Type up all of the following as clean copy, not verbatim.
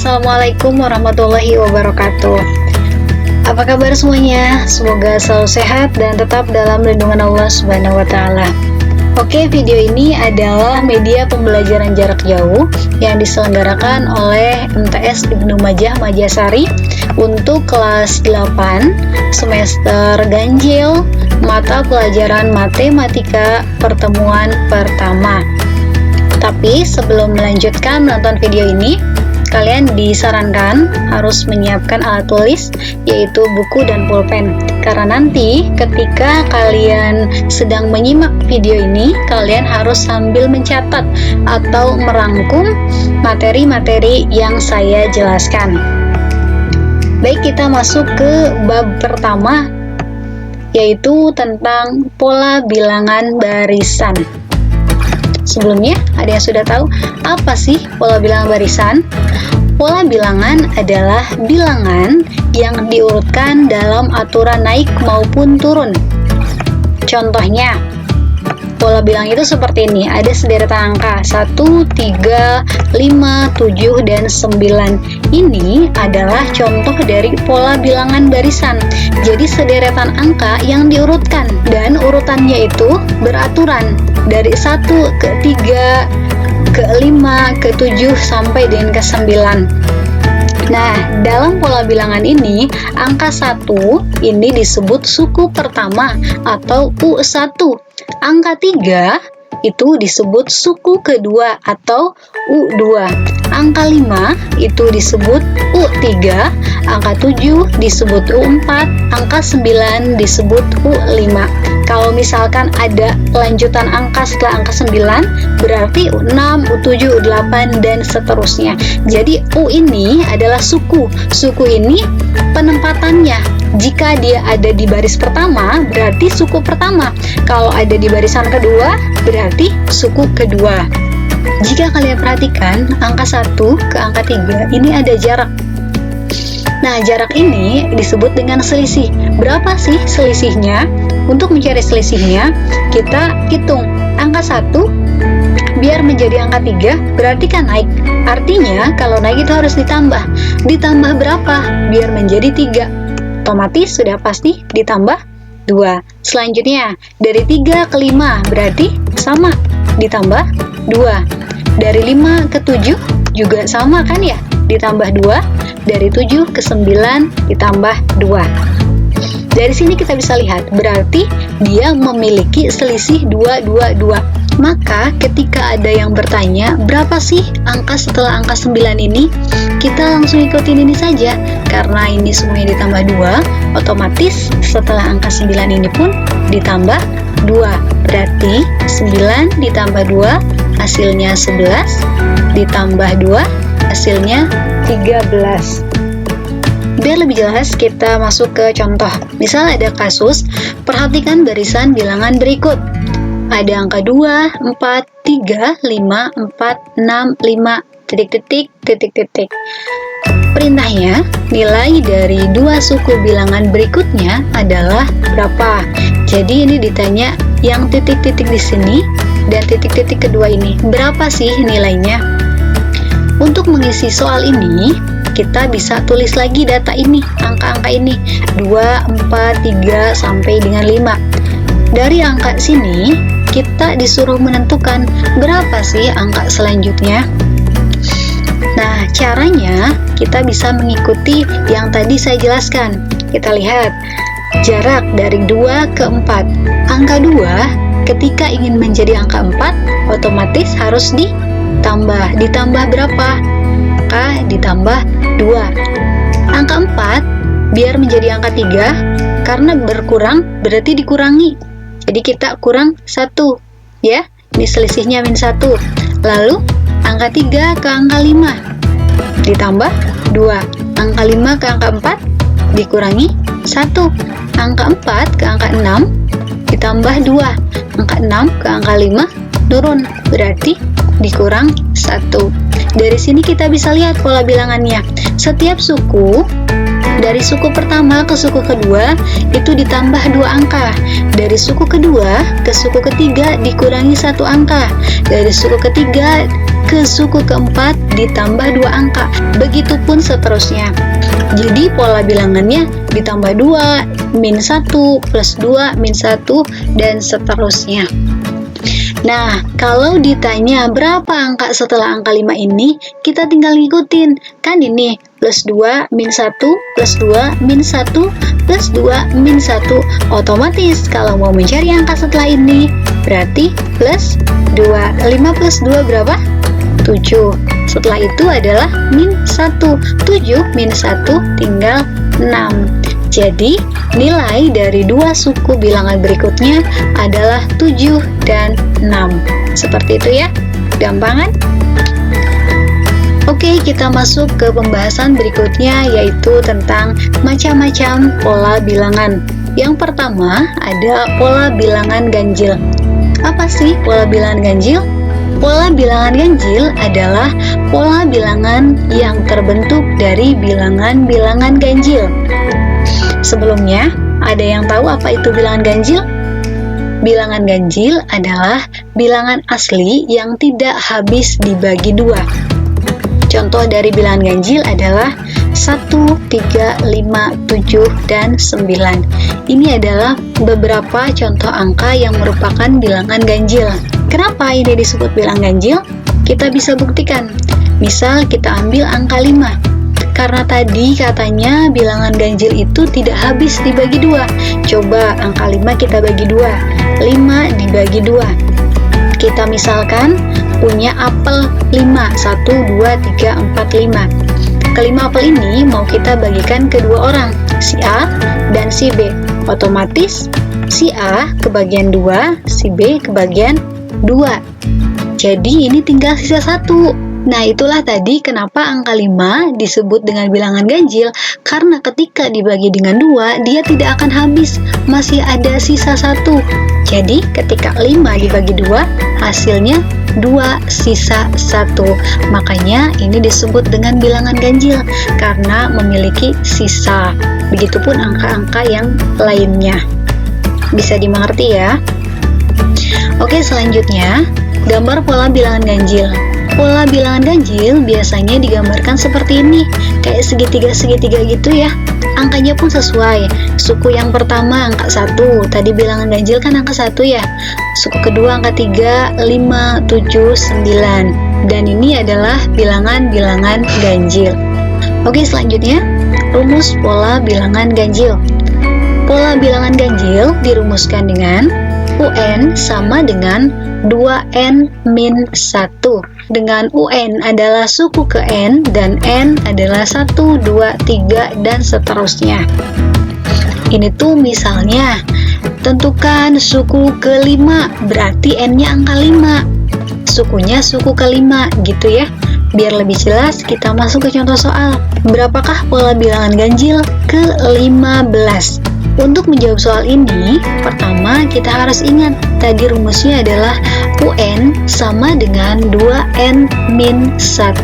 Assalamualaikum warahmatullahi wabarakatuh. Apa kabar semuanya? Semoga selalu sehat dan tetap dalam lindungan Allah Subhanahu wa Ta'ala. Oke, video ini adalah media pembelajaran jarak jauh yang diselenggarakan oleh MTS Ibnu Majah Majasari untuk kelas 8 semester ganjil mata pelajaran matematika pertemuan pertama. Tapi sebelum melanjutkan menonton video ini, kalian disarankan harus menyiapkan alat tulis, yaitu buku dan pulpen. Karena nanti ketika kalian sedang menyimak video ini, kalian harus sambil mencatat atau merangkum materi-materi yang saya jelaskan. Baik, kita masuk ke bab pertama, yaitu tentang pola bilangan barisan. Sebelumnya, ada yang sudah tahu apa sih pola bilangan barisan? Pola bilangan adalah bilangan yang diurutkan dalam aturan naik maupun turun. Contohnya, pola bilang itu seperti ini, ada sederetan angka 1, 3, 5, 7, dan 9. Ini adalah contoh dari pola bilangan barisan. Jadi sederetan angka yang diurutkan, dan urutannya itu beraturan dari 1 ke 3, ke 5, ke 7, sampai dengan ke 9. Nah, dalam pola bilangan ini, angka 1 ini disebut suku pertama atau U1. Angka 3 itu disebut suku kedua atau U2. Angka 5 itu disebut U3, angka 7 disebut U4, angka 9 disebut U5. Kalau misalkan ada lanjutan angka setelah angka 9, berarti U6, U7, U8, dan seterusnya. Jadi U ini adalah suku. Suku ini penempatannya. Jika dia ada di baris pertama, berarti suku pertama. Kalau ada di barisan kedua, berarti suku kedua. Jika kalian perhatikan, angka 1 ke angka 3 ini ada jarak. Nah, jarak ini disebut dengan selisih. Berapa sih selisihnya? Untuk mencari selisihnya, kita hitung angka 1 biar menjadi angka 3, berarti kan naik. Artinya, kalau naik itu harus ditambah. Ditambah berapa? Biar menjadi 3. Otomatis sudah pasti ditambah 2. Selanjutnya, dari 3 ke 5, berarti sama, ditambah 2. Dari 5 ke 7 juga sama kan ya? Ditambah 2. Dari 7 ke 9 ditambah 2. Dari sini kita bisa lihat, berarti dia memiliki selisih 2. Maka ketika ada yang bertanya, berapa sih angka setelah angka 9 ini? Kita langsung ikutin ini saja. Karena ini semuanya ditambah 2, otomatis setelah angka 9 ini pun ditambah 2. Berarti 9 ditambah 2 hasilnya 11, ditambah 2 hasilnya 13. Biar lebih jelas, kita masuk ke contoh. Misal ada kasus, perhatikan barisan bilangan berikut. Ada angka 2, 4, 3, 5, 4, 6, 5, titik. Perintahnya, nilai dari dua suku bilangan berikutnya adalah berapa? Jadi ini ditanya yang titik-titik di sini dan titik-titik kedua ini. Berapa sih nilainya? Untuk mengisi soal ini, kita bisa tulis lagi data ini, angka-angka ini, 2, 4, 3, sampai dengan 5. Dari angka sini, kita disuruh menentukan berapa sih angka selanjutnya. Nah, caranya kita bisa mengikuti yang tadi saya jelaskan. Kita lihat, jarak dari 2 ke 4. Angka 2, ketika ingin menjadi angka 4, otomatis harus ditambah. Ditambah berapa? Maka ditambah 2. Angka 4 biar menjadi angka 3, karena berkurang berarti dikurangi. Jadi kita kurang 1, ya. Ini selisihnya -1. Lalu angka 3 ke angka 5 ditambah 2. Angka 5 ke angka 4 dikurangi 1. Angka 4 ke angka 6 ditambah 2. Angka 6 ke angka 5 turun, berarti dikurang 1. Dari sini kita bisa lihat pola bilangannya. Setiap suku Dari suku pertama ke suku kedua itu ditambah 2 angka. Dari suku kedua ke suku ketiga dikurangi 1 angka. Dari suku ketiga ke suku keempat ditambah 2 angka. Begitupun seterusnya. Jadi pola bilangannya ditambah 2, min 1, plus 2, min 1, dan seterusnya. Nah, kalau ditanya berapa angka setelah angka 5 ini, kita tinggal ngikutin. Kan ini, plus 2, min 1, plus 2, min 1, plus 2, min 1. Otomatis, kalau mau mencari angka setelah ini, berarti plus 2. 5 plus 2 berapa? 7. Setelah itu adalah min 1. 7 min 1 tinggal 6. Jadi, nilai dari 2 suku bilangan berikutnya adalah 7 dan 6. Seperti itu ya, gampang kan? Oke, kita masuk ke pembahasan berikutnya, yaitu tentang macam-macam pola bilangan. Yang pertama, ada pola bilangan ganjil. Apa sih pola bilangan ganjil? Pola bilangan ganjil adalah pola bilangan yang terbentuk dari bilangan-bilangan ganjil. Sebelumnya, ada yang tahu apa itu bilangan ganjil? Bilangan ganjil adalah bilangan asli yang tidak habis dibagi 2. Contoh dari bilangan ganjil adalah 1, 3, 5, 7, dan 9. Ini adalah beberapa contoh angka yang merupakan bilangan ganjil. Kenapa ini disebut bilangan ganjil? Kita bisa buktikan. Misal kita ambil angka 5. Karena tadi katanya bilangan ganjil itu tidak habis dibagi 2. Coba angka 5 kita bagi 2. 5 dibagi 2. Kita misalkan punya apel 5. 1, 2, 3, 4, 5. Kelima apel ini mau kita bagikan ke 2 orang, si A dan si B. Otomatis si A kebagian 2, si B kebagian 2. Jadi ini tinggal sisa 1. Nah, itulah tadi kenapa angka 5 disebut dengan bilangan ganjil, karena ketika dibagi dengan 2, dia tidak akan habis, masih ada sisa 1. Jadi, ketika 5 dibagi 2, hasilnya 2 sisa 1. Makanya ini disebut dengan bilangan ganjil, karena memiliki sisa. Begitupun angka-angka yang lainnya. Bisa dimengerti ya? Oke, selanjutnya, gambar pola bilangan ganjil. Pola bilangan ganjil biasanya digambarkan seperti ini, kayak segitiga-segitiga gitu ya. Angkanya pun sesuai. Suku yang pertama angka 1, tadi bilangan ganjil kan angka 1 ya. Suku kedua angka 3, 5, 7, 9. Dan ini adalah bilangan-bilangan ganjil. Oke, selanjutnya, rumus pola bilangan ganjil. Pola bilangan ganjil dirumuskan dengan UN sama dengan 2N min 1. Dengan UN adalah suku ke N dan N adalah 1, 2, 3, dan seterusnya. Ini tuh misalnya, tentukan suku ke-5, berarti N-nya angka 5. Sukunya suku ke-5, gitu ya. Biar lebih jelas, kita masuk ke contoh soal. Berapakah pola bilangan ganjil ke-15? Untuk menjawab soal ini, pertama kita harus ingat, tadi rumusnya adalah UN sama dengan 2N min 1.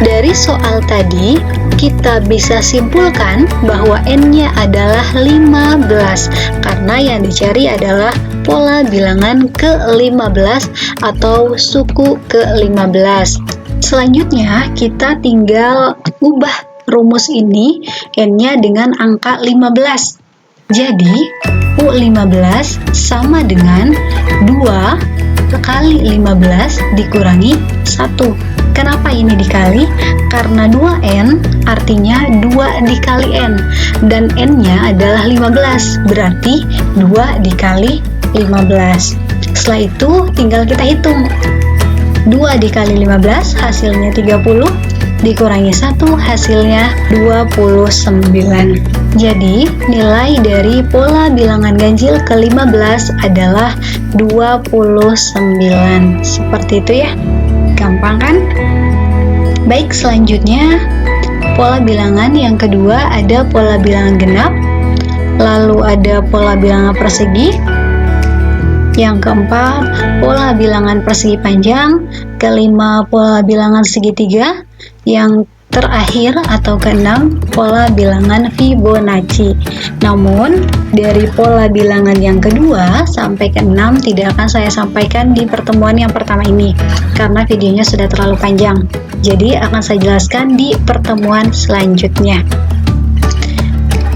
Dari soal tadi, kita bisa simpulkan bahwa N-nya adalah 15, karena yang dicari adalah pola bilangan ke-15 atau suku ke-15. Selanjutnya, kita tinggal ubah rumus ini, N-nya dengan angka 15. Jadi, U15 sama dengan 2 kali 15 dikurangi 1. Kenapa ini dikali? Karena 2N artinya 2 dikali N, dan N-nya adalah 15, berarti 2 dikali 15. Setelah itu, tinggal kita hitung. 2 dikali 15 hasilnya 30, dikurangi 1 hasilnya 29. Jadi, nilai dari pola bilangan ganjil ke-15 adalah 29. Seperti itu ya. Gampang kan? Baik, selanjutnya pola bilangan yang kedua ada pola bilangan genap, lalu ada pola bilangan persegi, yang keempat pola bilangan persegi panjang, kelima pola bilangan segitiga, yang terakhir atau keenam pola bilangan Fibonacci. Namun dari pola bilangan yang kedua sampai keenam tidak akan saya sampaikan di pertemuan yang pertama ini karena videonya sudah terlalu panjang. Jadi akan saya jelaskan di pertemuan selanjutnya.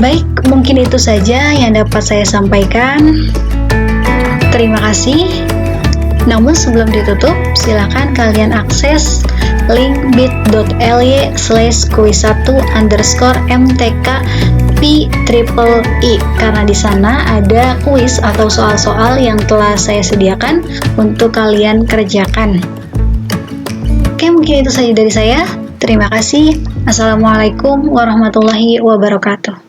Baik, mungkin itu saja yang dapat saya sampaikan. Terima kasih. Namun sebelum ditutup, silakan kalian akses link bit.ly/quiz1_mtkp_i karena di sana ada kuis atau soal-soal yang telah saya sediakan untuk kalian kerjakan. Oke, mungkin itu saja dari saya. Terima kasih. Assalamualaikum warahmatullahi wabarakatuh.